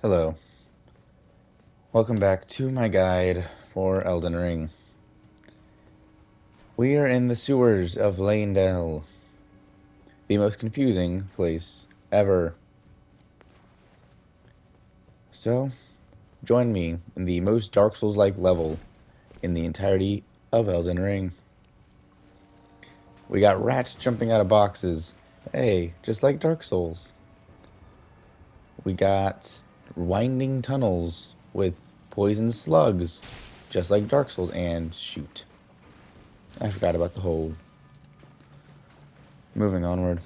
Hello, welcome back to my guide for Elden Ring. We are in the sewers of Leyndell, the most confusing place ever. So, join me in the most Dark Souls-like level in the entirety of Elden Ring. We got rats jumping out of boxes. Hey, just like Dark Souls. We got winding tunnels with poison slugs, just like Dark Souls, and shoot. I forgot about the hole. Moving onward.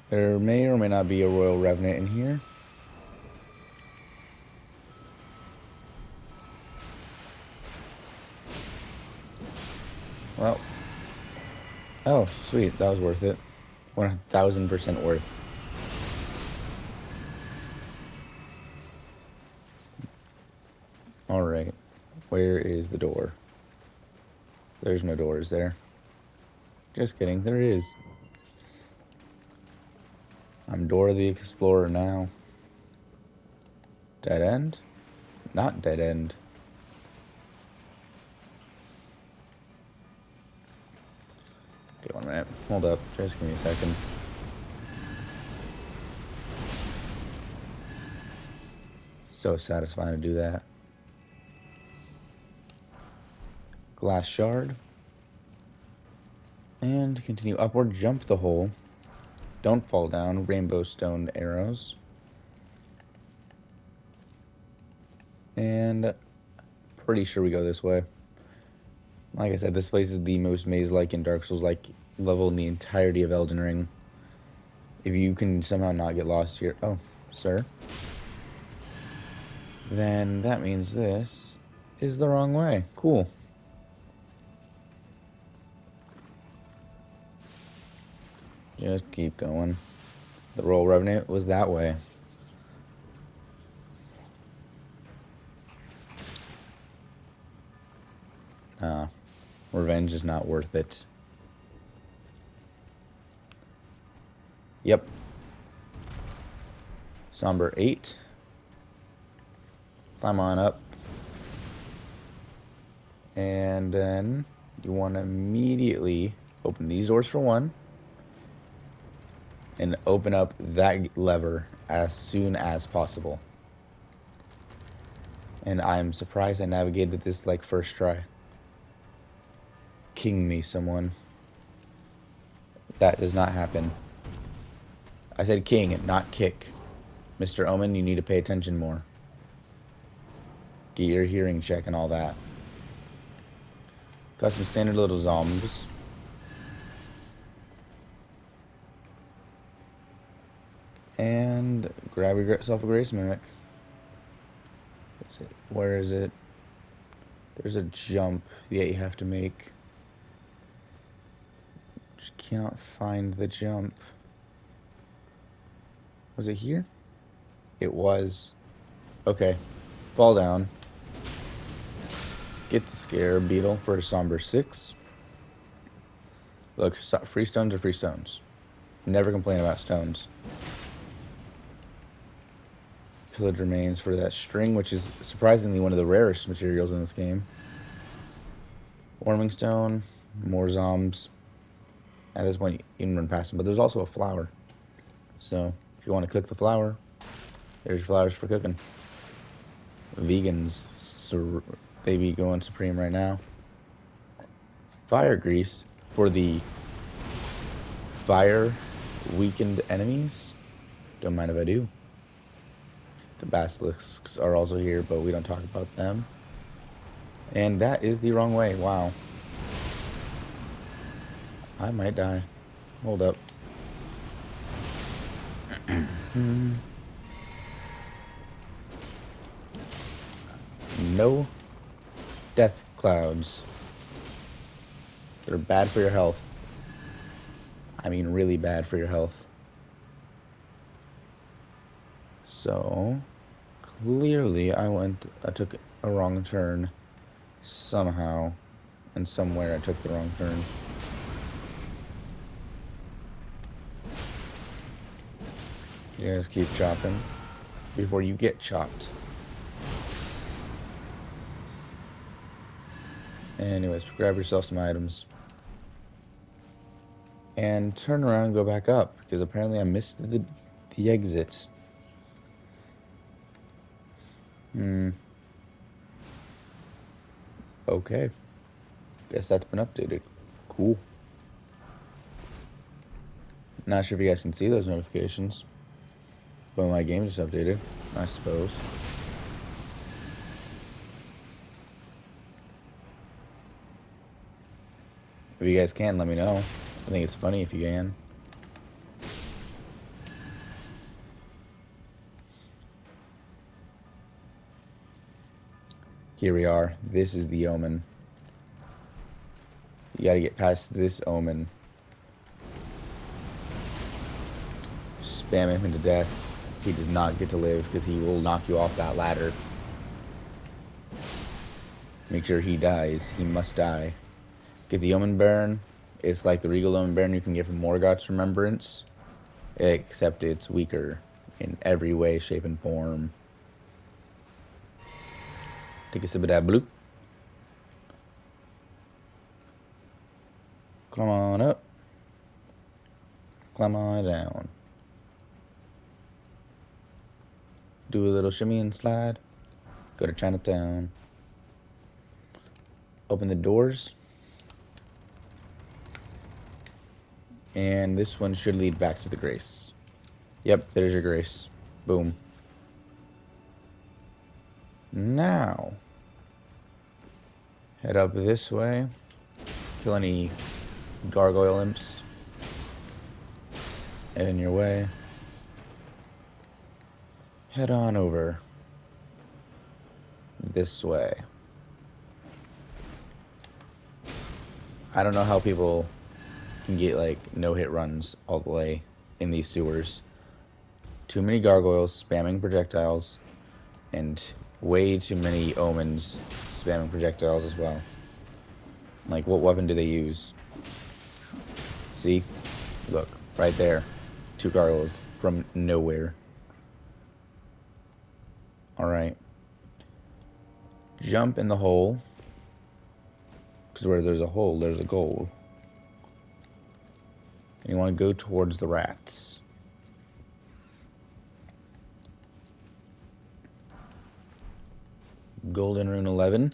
There may or may not be a Royal Revenant in here. Well, oh, sweet, that was worth it. 1000% worth. Alright, where is the door? There's no doors there. Just kidding, there is. I'm Dora the Explorer now. Dead end? Not dead end. Okay, 1 minute. Hold up, just give me a second. So satisfying to do that. Glass shard. And continue upward, jump the hole. Don't fall down, rainbow stone arrows. And pretty sure we go this way. Like I said, this place is the most maze-like and Dark Souls-like level in the entirety of Elden Ring. If you can somehow not get lost here... Oh, sir. Then that means this is the wrong way. Cool. Just keep going. The Royal Revenant was that way. Revenge is not worth it. Yep. Somber 8. Climb on up. And then you want to immediately open these doors for one. And open up that lever as soon as possible. And I'm surprised I navigated this like first try. King me, someone. That does not happen. I said king, not kick. Mr. Omen, you need to pay attention more. Get your hearing check and all that. Got some standard little zombies. And grab yourself a Grace Mimic. Where is it? There's a jump that you have to make. Just cannot find the jump. Was it here? It was. Okay. Fall down. Get the scare beetle for a somber 6. Look, free stones are free stones. Never complain about stones. Pillaged remains for that string, which is surprisingly one of the rarest materials in this game. Warming stone, more zombs. At this point, you can run past them, but there's also a flower. So, if you want to cook the flower, there's flowers for cooking. Vegans, so they be going supreme right now. Fire grease for the fire weakened enemies. Don't mind if I do. The basilisks are also here, but we don't talk about them. And that is the wrong way. Wow. I might die. Hold up. No death clouds. They're bad for your health. I mean, really bad for your health. So, clearly I took a wrong turn. Somehow, and somewhere I took the wrong turn. You guys keep chopping before you get chopped. Anyways, grab yourself some items. And turn around and go back up, because apparently I missed the exit. Okay. Guess that's been updated. Cool. Not sure if you guys can see those notifications, but my game just updated, I suppose. If you guys can, let me know. I think it's funny if you can. Here we are. This is the omen. You gotta get past this omen. Spam him into death. He does not get to live because he will knock you off that ladder. Make sure he dies. He must die. Get the Omen Baron. It's like the Regal Omen Baron you can get from Morgoth's Remembrance, except it's weaker in every way, shape, and form. Take a sip of that blue. Climb on up. Climb on down. Do a little shimmy and slide. Go to Chinatown. Open the doors. And this one should lead back to the Grace. Yep, there's your Grace. Boom. Now, head up this way. Kill any gargoyle imps. Head in your way. Head on over this way. I don't know how people can get like no-hit runs all the way in these sewers. Too many gargoyles spamming projectiles, and way too many omens spamming projectiles as well. Like, what weapon do they use? See? Look, right there. 2 gargoyles from nowhere. Alright. Jump in the hole. Because where there's a hole, there's a goal. And you want to go towards the rats. Golden Rune 11.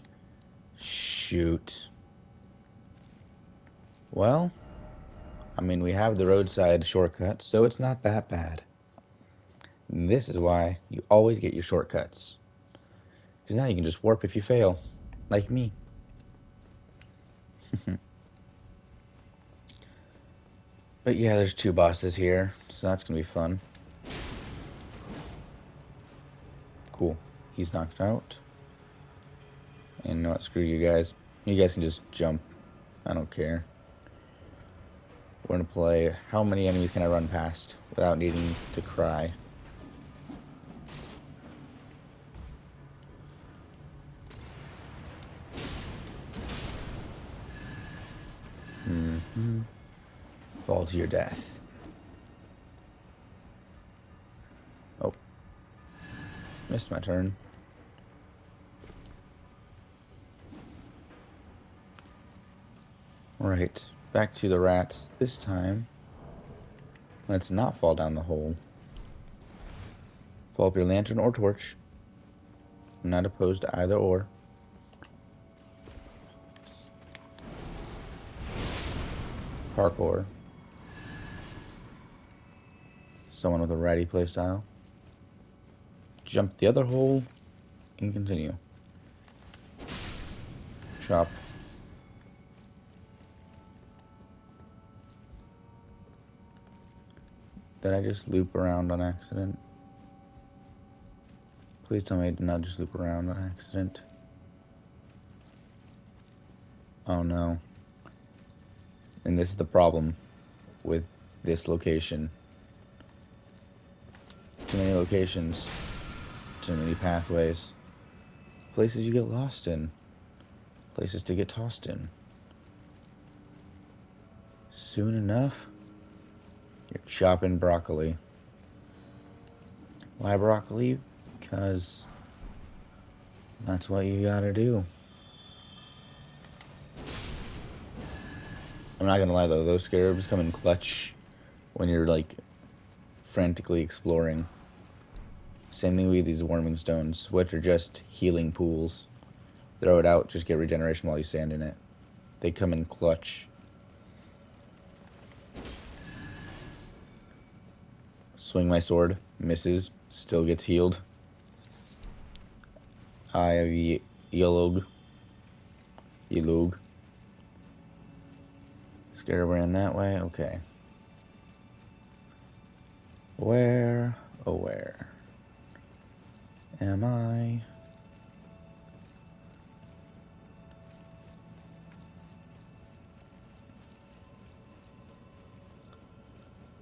Shoot. Well, I mean, we have the roadside shortcut, so it's not that bad. And this is why you always get your shortcuts. Because now you can just warp if you fail. Like me. But yeah, there's 2 bosses here, so that's going to be fun. Cool. He's knocked out. And you know what? Screw you guys. You guys can just jump. I don't care. We're going to play how many enemies can I run past without needing to cry. Fall to your death. Oh. Missed my turn. Right. Back to the rats. This time, let's not fall down the hole. Pull up your lantern or torch. I'm not opposed to either or. Parkour. Someone with a righty playstyle. Jump the other hole and continue. Chop. Did I just loop around on accident? Please tell me I did not just loop around on accident. Oh no. And this is the problem with this location. Too many locations. Too many pathways. Places you get lost in. Places to get tossed in. Soon enough, you're chopping broccoli. Why broccoli? Because that's what you gotta do. I'm not gonna lie though, those scarabs come in clutch when you're like frantically exploring. Same thing with these warming stones, which are just healing pools. Throw it out, just get regeneration while you stand in it. They come in clutch. Swing my sword, misses, still gets healed. I have Yellow. Scarab ran that way, okay. Where, oh where am I?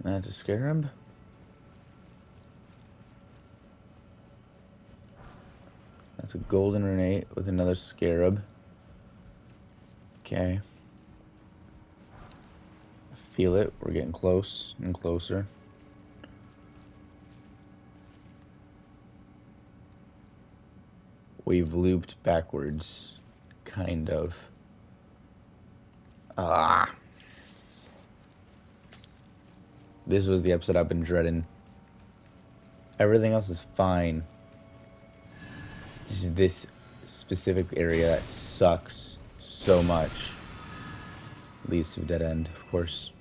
That's a scarab. That's a golden rune with another scarab. Okay. I feel it. We're getting close and closer. We've looped backwards. Kind of. Ah. This was the episode I've been dreading. Everything else is fine. This specific area that sucks so much. Leads to a dead end, of course.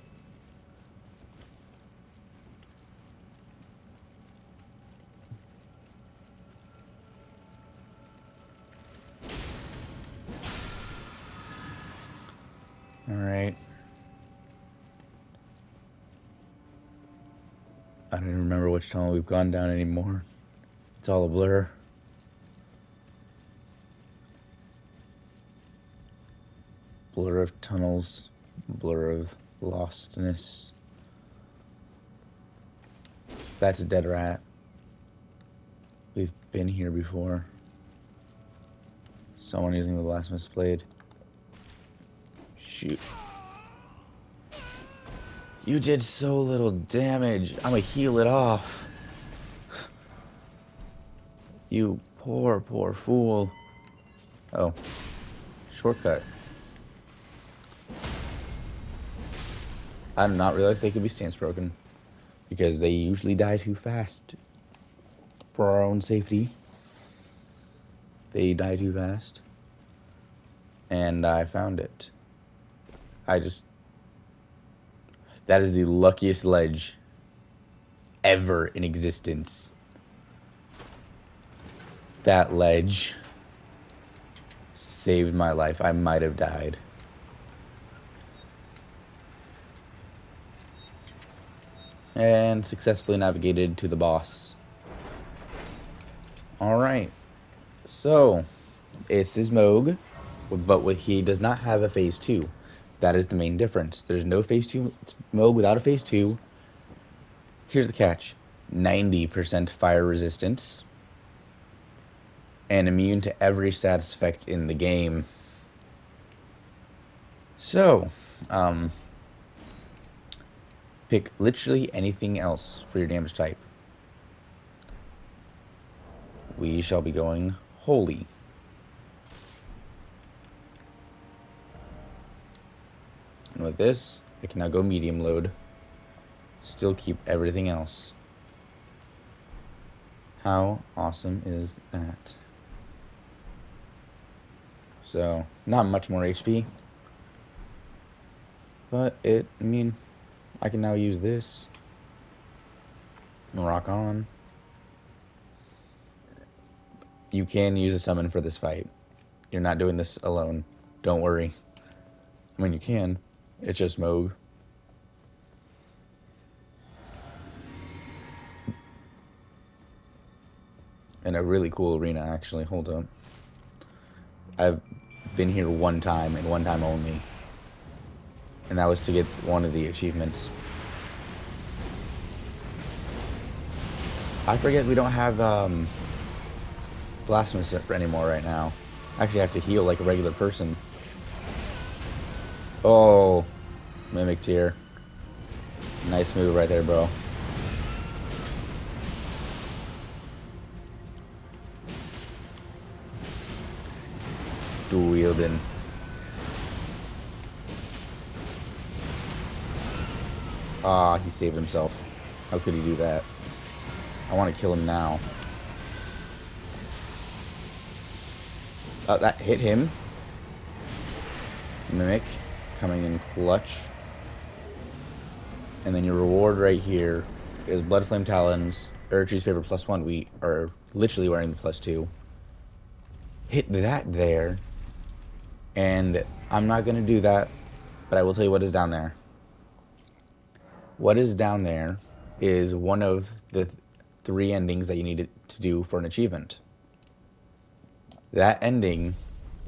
Alright. I don't even remember which tunnel we've gone down anymore. It's all a blur. Blur of tunnels. Blur of lostness. That's a dead rat. We've been here before. Someone using the blasphemous blade. Shoot. You did so little damage. I'm gonna heal it off. You poor, poor fool. Oh. Shortcut. I did not realize they could be stance broken. Because they usually die too fast. For our own safety. They die too fast. And I found it. That is the luckiest ledge ever in existence. That ledge saved my life. I might have died. And successfully navigated to the boss. Alright. So, it's this Moog, but he does not have a phase 2. That is the main difference. There's no phase 2 Moog without a phase 2. Here's the catch. 90% fire resistance. And immune to every status effect in the game. So, pick literally anything else for your damage type. We shall be going holy. And with this, I can now go medium load. Still keep everything else. How awesome is that? So, not much more HP. But I mean, I can now use this. And rock on. You can use a summon for this fight. You're not doing this alone. Don't worry. I mean, you can. It's just Moog. And a really cool arena, actually. Hold up. I've been here one time, and one time only. And that was to get one of the achievements. I forget we don't have Blasphemous anymore right now. I actually have to heal like a regular person. Oh, Mimic Tier. Nice move right there, bro. dual wielding. Ah, he saved himself. How could he do that? I want to kill him now. That hit him. Mimic coming in clutch. And then your reward right here is Blood Flame Talons. Uruchi's favorite +1. We are literally wearing the +2. Hit that there. And I'm not going to do that, but I will tell you what is down there. What is down there is one of the 3 endings that you need to do for an achievement. That ending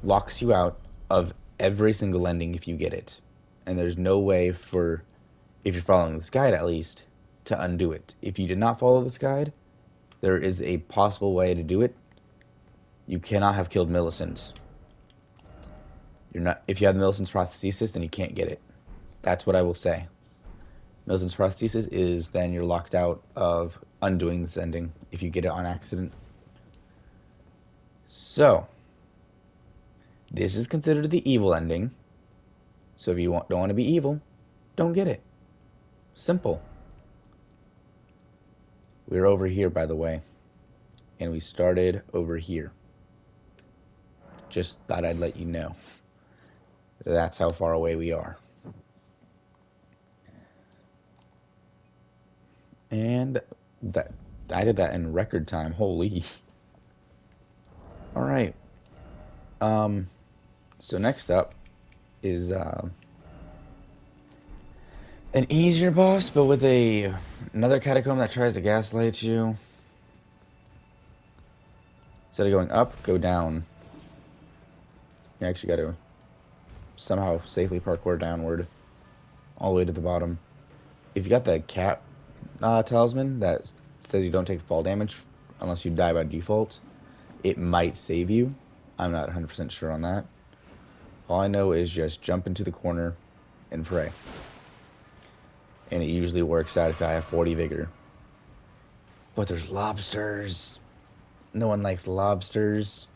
locks you out of every single ending if you get it. And there's no way for, if you're following this guide at least, to undo it. If you did not follow this guide, there is a possible way to do it. You cannot have killed Millicent. If you have Millicent's prosthesis, then you can't get it. That's what I will say. Millicent's prosthesis is then you're locked out of undoing this ending if you get it on accident. So, this is considered the evil ending. So if you don't want to be evil, don't get it. Simple. We're over here, by the way. And we started over here. Just thought I'd let you know. That's how far away we are. And I did that in record time. Holy. Alright. So next up is an easier boss, but with another catacomb that tries to gaslight you. Instead of going up, go down. You actually got to somehow safely parkour downward, all the way to the bottom. If you got the cat talisman that says you don't take fall damage unless you die by default, it might save you. I'm not 100% sure on that. All I know is just jump into the corner and pray. And it usually works out if I have 40 vigor. But there's lobsters. No one likes lobsters.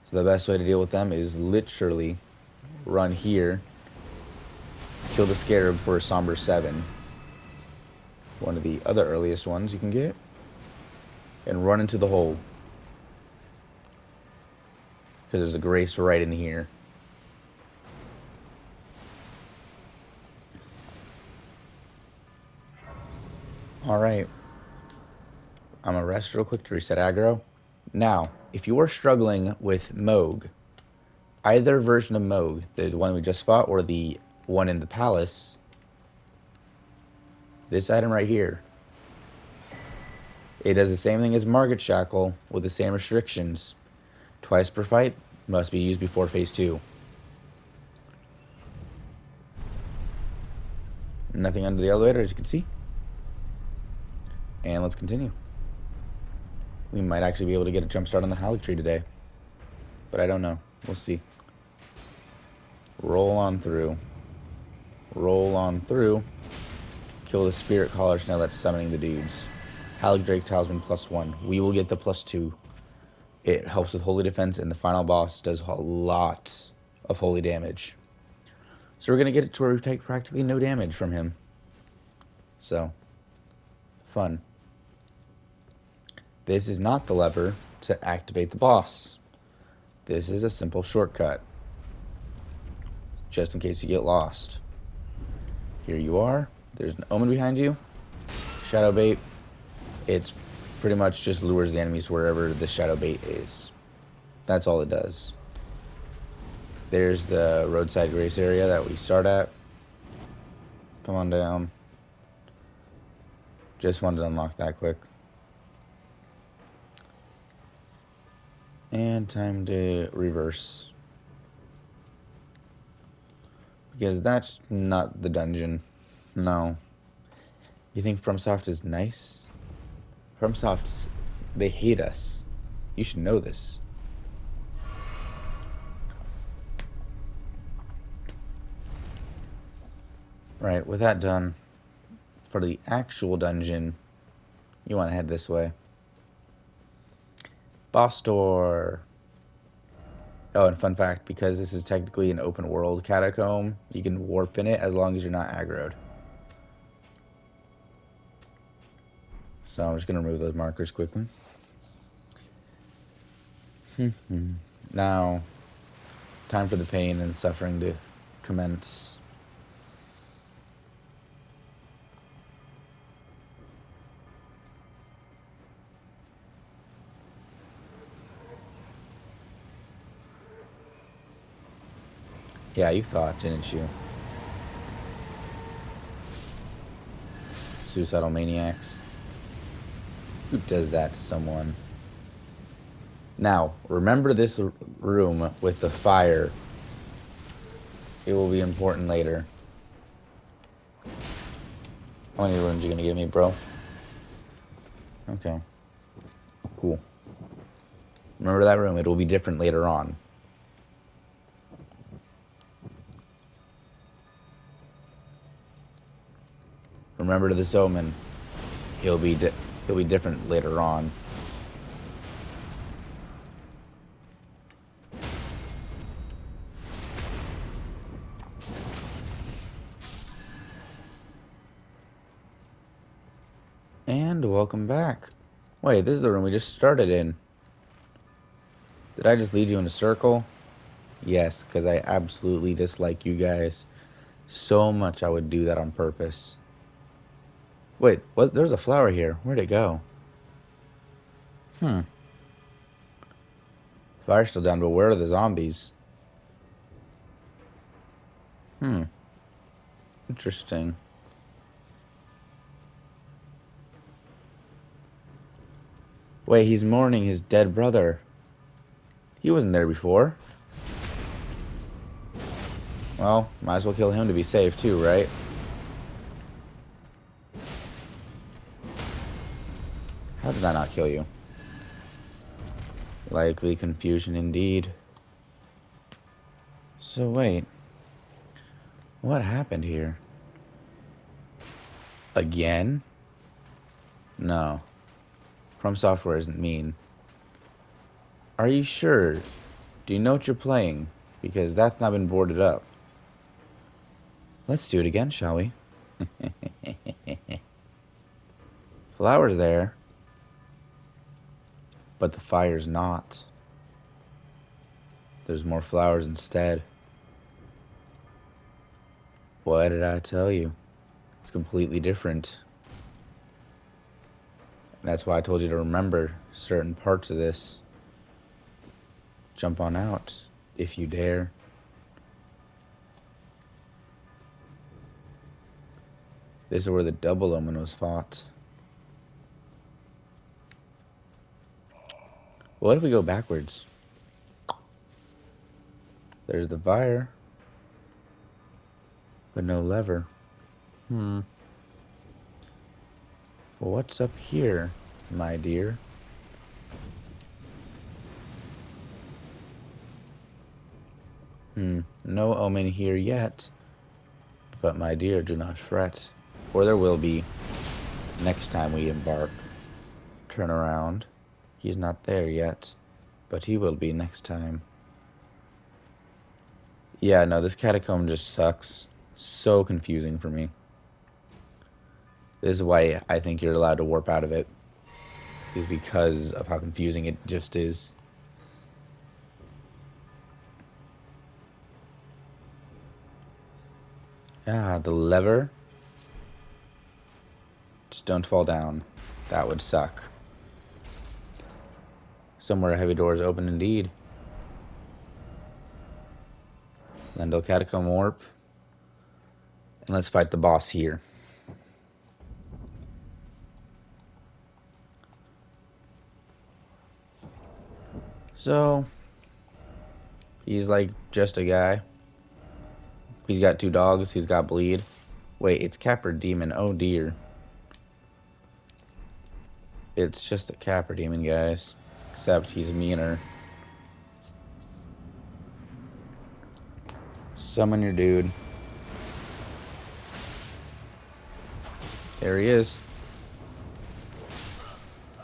So the best way to deal with them is literally run here, kill the scarab for Somber 7. One of the other earliest ones you can get. And run into the hole. Because there's a grace right in here. Alright. I'm going to rest real quick to reset aggro. Now, if you are struggling with Moog, either version of Moog, the one we just fought or the one in the palace, this item right here, it does the same thing as Margit Shackle with the same restrictions. Twice per fight, must be used before phase 2. Nothing under the elevator, as you can see. And let's continue. We might actually be able to get a jump start on the Halleck tree today. But I don't know. We'll see. Roll on through. Roll on through. Kill the spirit collars now that's summoning the dudes. Halleck Drake Talisman +1. We will get the +2. It helps with holy defense, and the final boss does a lot of holy damage. So we're going to get it to where we take practically no damage from him. So, fun. This is not the lever to activate the boss. This is a simple shortcut. Just in case you get lost. Here you are. There's an omen behind you. Shadow bait. It's pretty much just lures the enemies wherever the shadow bait is. That's all it does. There's the roadside grace area that we start at. Come on down. Just wanted to unlock that quick. And time to reverse. Because that's not the dungeon. No. You think FromSoft is nice? FromSoft, they hate us. You should know this. Right, with that done, for the actual dungeon, you want to head this way. Boss door. Oh, and fun fact, because this is technically an open world catacomb, you can warp in it as long as you're not aggroed. So I'm just going to remove those markers quickly. Now, time for the pain and suffering to commence. Yeah, you thought, didn't you? Suicidal maniacs. Who does that to someone? Now, remember this room with the fire. It will be important later. How many rooms are you gonna give me, bro? Okay. Cool. Remember that room. It will be different later on. Remember this omen. He'll be different later on. And welcome back. Wait, this is the room we just started in. Did I just lead you in a circle? Yes, because I absolutely dislike you guys so much I would do that on purpose. Wait, what? There's a flower here. Where'd it go? Fire's still down, but where are the zombies? Interesting. Wait, he's mourning his dead brother. He wasn't there before. Well, might as well kill him to be safe too, right? How did that not kill you? Likely confusion indeed. So wait. What happened here? Again? No. From Software isn't mean. Are you sure? Do you know what you're playing? Because that's not been boarded up. Let's do it again, shall we? Flower's there. But the fire's not. There's more flowers instead. What did I tell you? It's completely different. That's why I told you to remember certain parts of this. Jump on out, if you dare. This is where the double omen was fought. What if we go backwards? There's the fire. But no lever. Well, what's up here, my dear? No omen here yet. But my dear, do not fret. For there will be next time we embark. Turn around. He's not there yet. But he will be next time. Yeah, no, this catacomb just sucks. So confusing for me. This is why I think you're allowed to warp out of it. Is because of how confusing it just is. Ah, the lever. Just don't fall down. That would suck. Somewhere a heavy door is open indeed. Lendl Catacomb Warp. And let's fight the boss here. So, he's like just a guy. He's got 2 dogs. He's got bleed. Wait, it's Capper Demon. Oh dear. It's just a Capper Demon, guys. Except he's meaner. Summon your dude. There he is.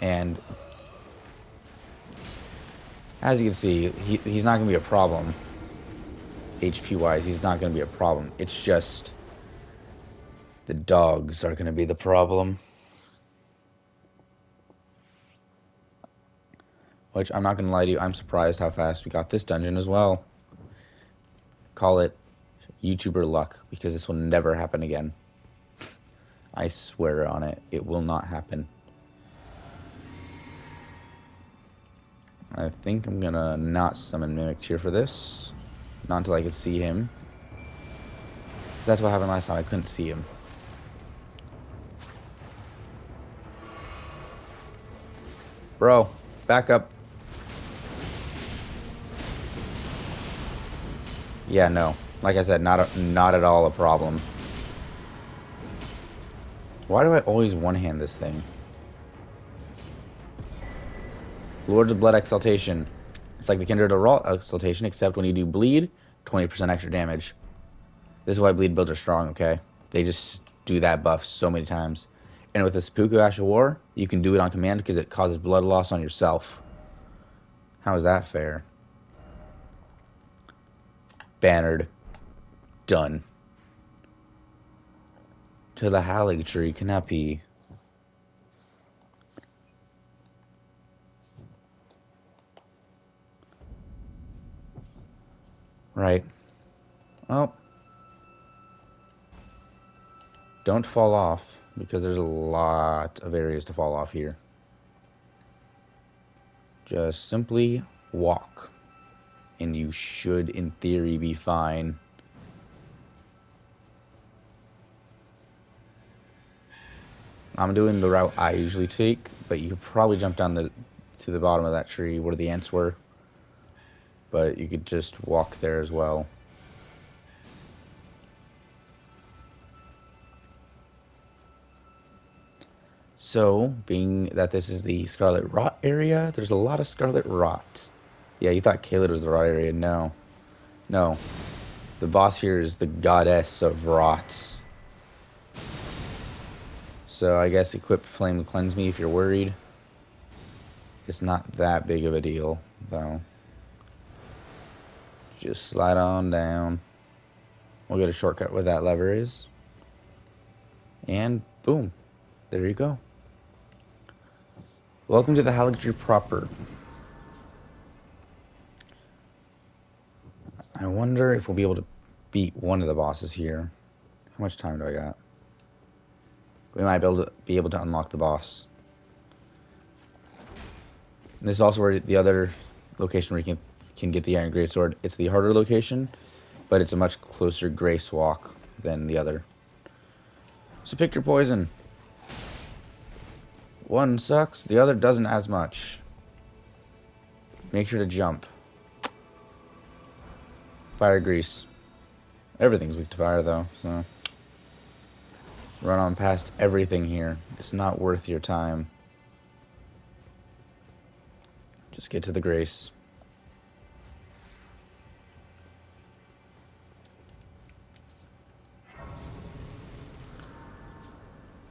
And As you can see, he's not going to be a problem. HP-wise, he's not going to be a problem. It's just the dogs are going to be the problem. Which, I'm not going to lie to you, I'm surprised how fast we got this dungeon as well. Call it YouTuber luck, because this will never happen again. I swear on it, it will not happen. I think I'm gonna not summon Mimic Tear for this. Not until I can see him. That's what happened last time, I couldn't see him. Bro, back up. Yeah, no. Like I said, not at all a problem. Why do I always one-hand this thing? Lords of Blood Exaltation. It's like the Kindred of Raw Exaltation, except when you do bleed, 20% extra damage. This is why bleed builds are strong, okay? They just do that buff so many times. And with the Seppuku Ash of War, you can do it on command because it causes blood loss on yourself. How is that fair? Bannered. Done. To the Halig Tree, Canepi. Right. Well, don't fall off, because there's a lot of areas to fall off here. Just simply walk, and you should, in theory, be fine. I'm doing the route I usually take, but you could probably jump down to the bottom of that tree where the ants were. But you could just walk there as well. So, being that this is the Scarlet Rot area, there's a lot of Scarlet Rot. Yeah, you thought Caelid was the Rot area. No. No. The boss here is the Goddess of Rot. So I guess equip Flame to cleanse me if you're worried. It's not that big of a deal, though. Just slide on down. We'll get a shortcut where that lever is. And boom. There you go. Welcome to the Halig Tree proper. I wonder if we'll be able to beat one of the bosses here. How much time do I got? We might be able to unlock the boss. And this is also where the other location where you can get the Iron Greatsword. It's the harder location, but it's a much closer grace walk than the other. So pick your poison. One sucks, the other doesn't as much. Make sure to jump. Fire grease. Everything's weak to fire though, so run on past everything here. It's not worth your time. Just get to the grace.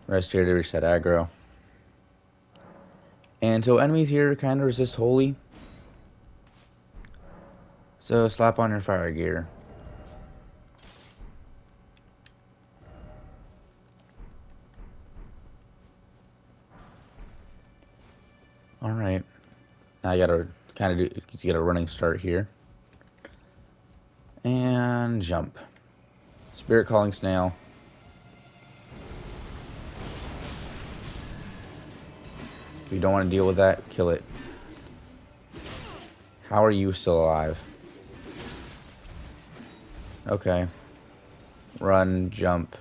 Rest here to reset aggro. And so enemies here kind of resist holy. So slap on your fire gear. Alright. Now you gotta kind of get a running start here. And jump. Spirit Calling Snail. If you don't want to deal with that, kill it. How are you still alive? Okay. Run, jump,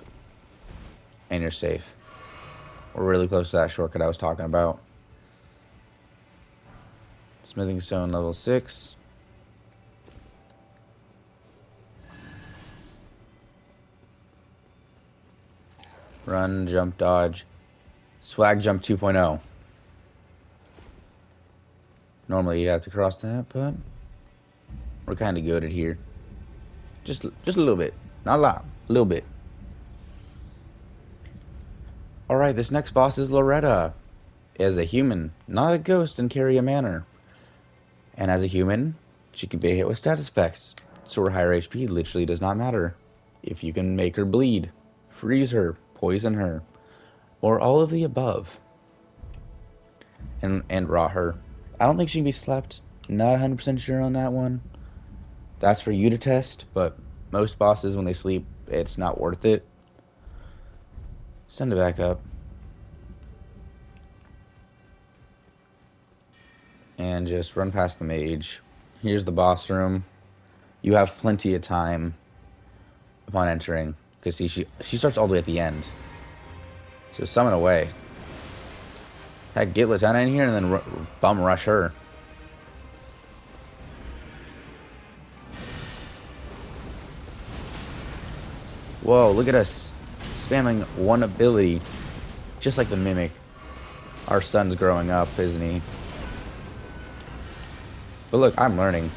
and you're safe. We're really close to that shortcut I was talking about. Smithing Stone level 6. Run, jump, dodge. Swag jump 2.0. Normally you have to cross that, but we're kind of good at here. Just a little bit. Not a lot. A little bit. Alright, this next boss is Loretta. As a human, not a ghost, and carry a manor. And as a human, she can be hit with status effects. So her higher HP literally does not matter. If you can make her bleed, freeze her, poison her, or all of the above, and rot her. I don't think she can be slept. Not 100% sure on that one. That's for you to test, but most bosses, when they sleep, it's not worth it. Send it back up. And just run past the mage. Here's the boss room. You have plenty of time upon entering. Because see, she starts all the way at the end. So summon away. Heck, get Lieutenant in here and then bum rush her. Whoa, look at us. Spamming one ability. Just like the Mimic. Our son's growing up, isn't he? But look, I'm learning.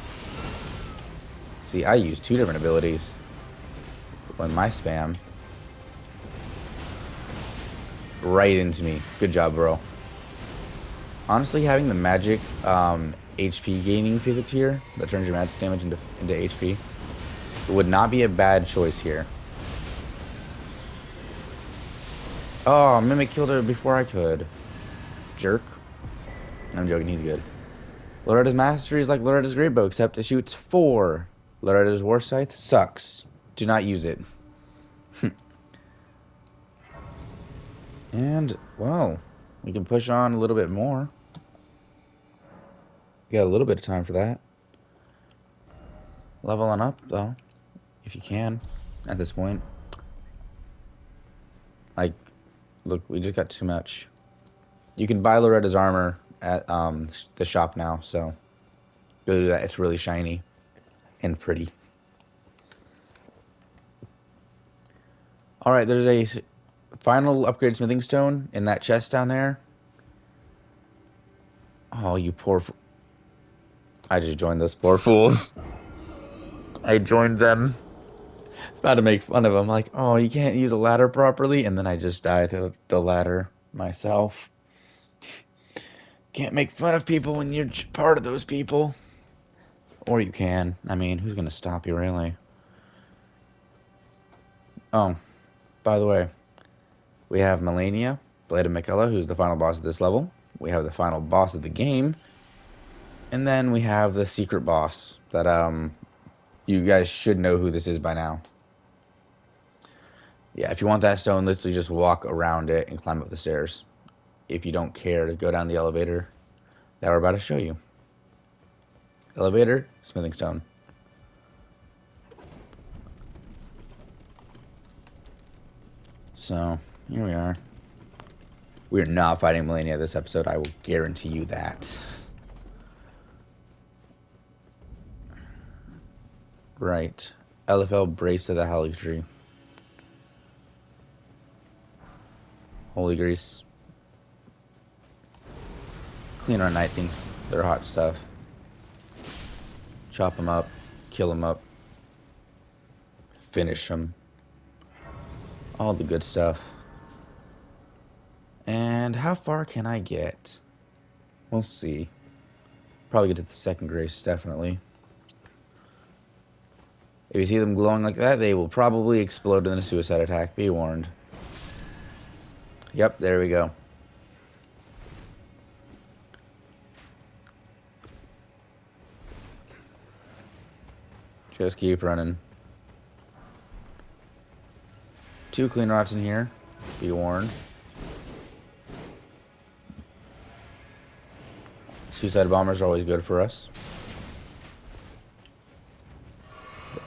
See, I use 2 different abilities. When my spam. Right into me. Good job, bro. Honestly, having the magic HP gaining physics here that turns your magic damage into HP would not be a bad choice here. Oh, Mimic killed her before I could. Jerk. I'm joking, he's good. Loretta's Mastery is like Loretta's Great Bow, except it shoots 4. Loretta's War Scythe sucks. Do not use it. And, well, we can push on a little bit more. We got a little bit of time for that. Leveling up, though, if you can, at this point. Like, look, we just got too much. You can buy Loretta's armor at the shop now, so go do that. It's really shiny and pretty. Alright, there's a final upgrade smithing stone in that chest down there. Oh, you poor... I just joined those poor fools. I joined them. It's about to make fun of them. Like, oh, you can't use a ladder properly. And then I just died to the ladder myself. Can't make fun of people when you're part of those people. Or you can. I mean, who's going to stop you, really? Oh, by the way, we have Melania, Blade of Miquella, who's the final boss of this level. We have the final boss of the game. And then we have the secret boss that, you guys should know who this is by now. Yeah, if you want that stone, literally just walk around it and climb up the stairs. If you don't care to go down the elevator that we're about to show you. Elevator, smithing stone. So, here we are. We're not fighting Melania this episode, I will guarantee you that. Right. LFL Brace of the Holly Tree. Holy grease. Clean our night things. They're hot stuff. Chop them up. Kill them up. Finish them. All the good stuff. And how far can I get? We'll see. Probably get to the second grace, definitely. If you see them glowing like that, they will probably explode in a suicide attack. Be warned. Yep, there we go. Just keep running. 2 clean rots in here. Be warned. Suicide bombers are always good for us.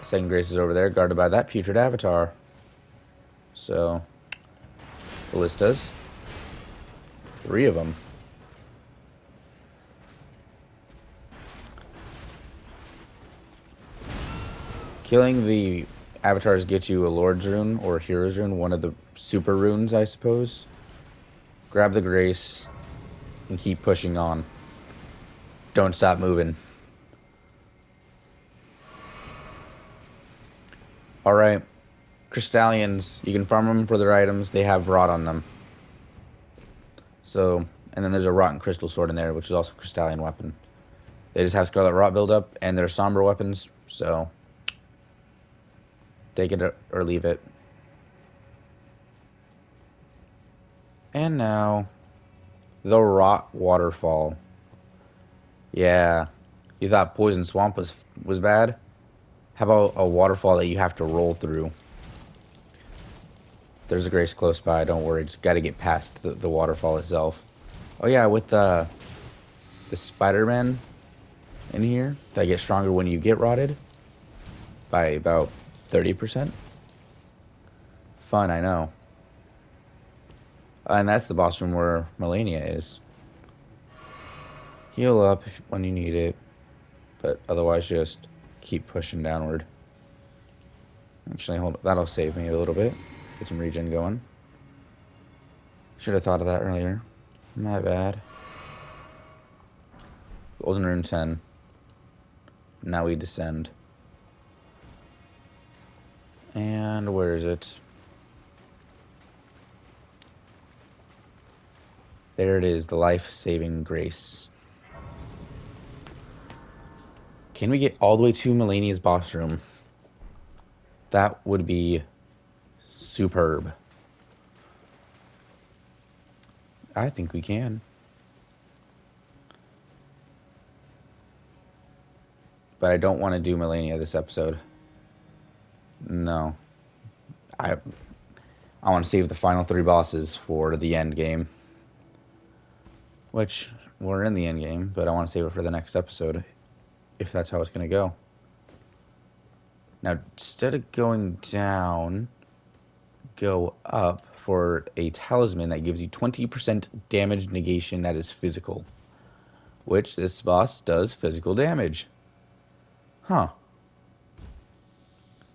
Second grace is over there, guarded by that putrid avatar. So, ballistas. 3 of them. Killing the avatars gets you a Lord's Rune or a Hero's Rune, one of the super runes, I suppose. Grab the grace and keep pushing on. Don't stop moving. Alright. Crystallians, you can farm them for their items. They have rot on them. So, and then there's a rotten crystal sword in there, which is also a Crystallian weapon. They just have Scarlet Rot buildup, and they're somber weapons, so take it or leave it. And now, the Rot Waterfall. Yeah, you thought Poison Swamp was bad? How about a waterfall that you have to roll through? There's a Grace close by, don't worry, just gotta get past the waterfall itself. Oh yeah, with the Spider-Man in here, that get stronger when you get rotted by about 30%. Fun, I know. And that's the boss room where Melania is. Heal up when you need it, but otherwise just keep pushing downward. Actually, hold up. That'll save me a little bit. Get some regen going. Should have thought of that earlier. My bad. Golden Rune 10. Now we descend. And where is it? There it is, the life-saving grace. Can we get all the way to Melania's boss room? That would be superb. I think we can. But I don't want to do Melania this episode. No. I want to save the final 3 bosses for the end game. Which, we're in the end game, but I want to save it for the next episode. If that's how it's going to go. Now, instead of going down, go up for a talisman that gives you 20% damage negation that is physical. Which this boss does physical damage. Huh.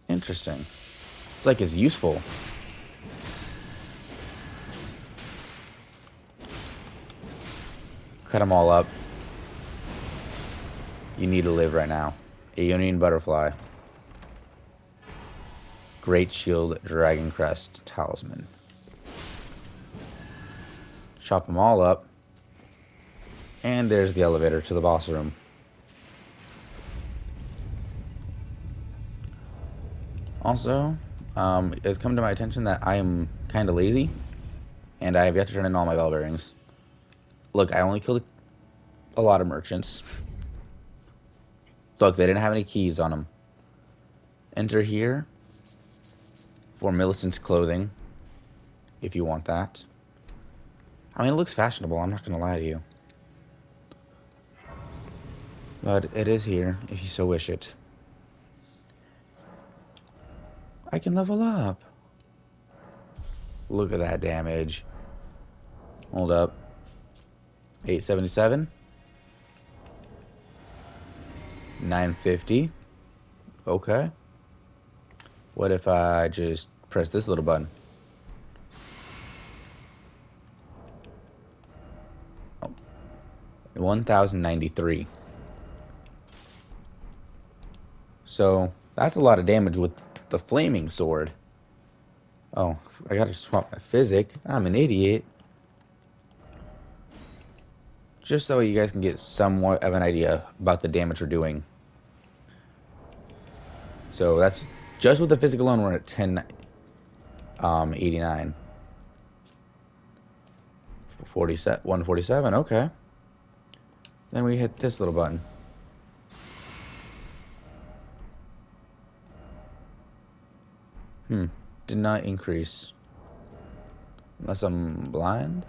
Interesting. It's like it's useful. Cut them all up. You need to live right now. Aeonian Butterfly. Great Shield Dragon Crest Talisman. Chop them all up. And there's the elevator to the boss room. Also, it's come to my attention that I am kind of lazy. And I have yet to turn in all my bell bearings. Look, I only killed a lot of merchants. Look, they didn't have any keys on them. Enter here for Millicent's clothing, if you want that. I mean, it looks fashionable, I'm not going to lie to you. But it is here, if you so wish it. I can level up. Look at that damage. Hold up. 877. 950. Okay. What if I just press this little button? Oh. 1093. So that's a lot of damage with the flaming sword. Oh, I gotta swap my physic. I'm an idiot. Just so you guys can get somewhat of an idea about the damage we're doing. So that's just with the physic alone, we're at 1089. 147, okay. Then we hit this little button. Did not increase. Unless I'm blind?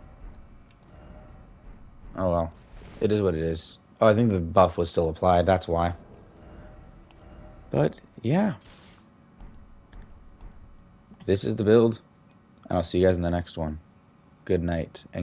Oh well. It is what it is. Oh, I think the buff was still applied, that's why. But, yeah. This is the build. And I'll see you guys in the next one. Good night and good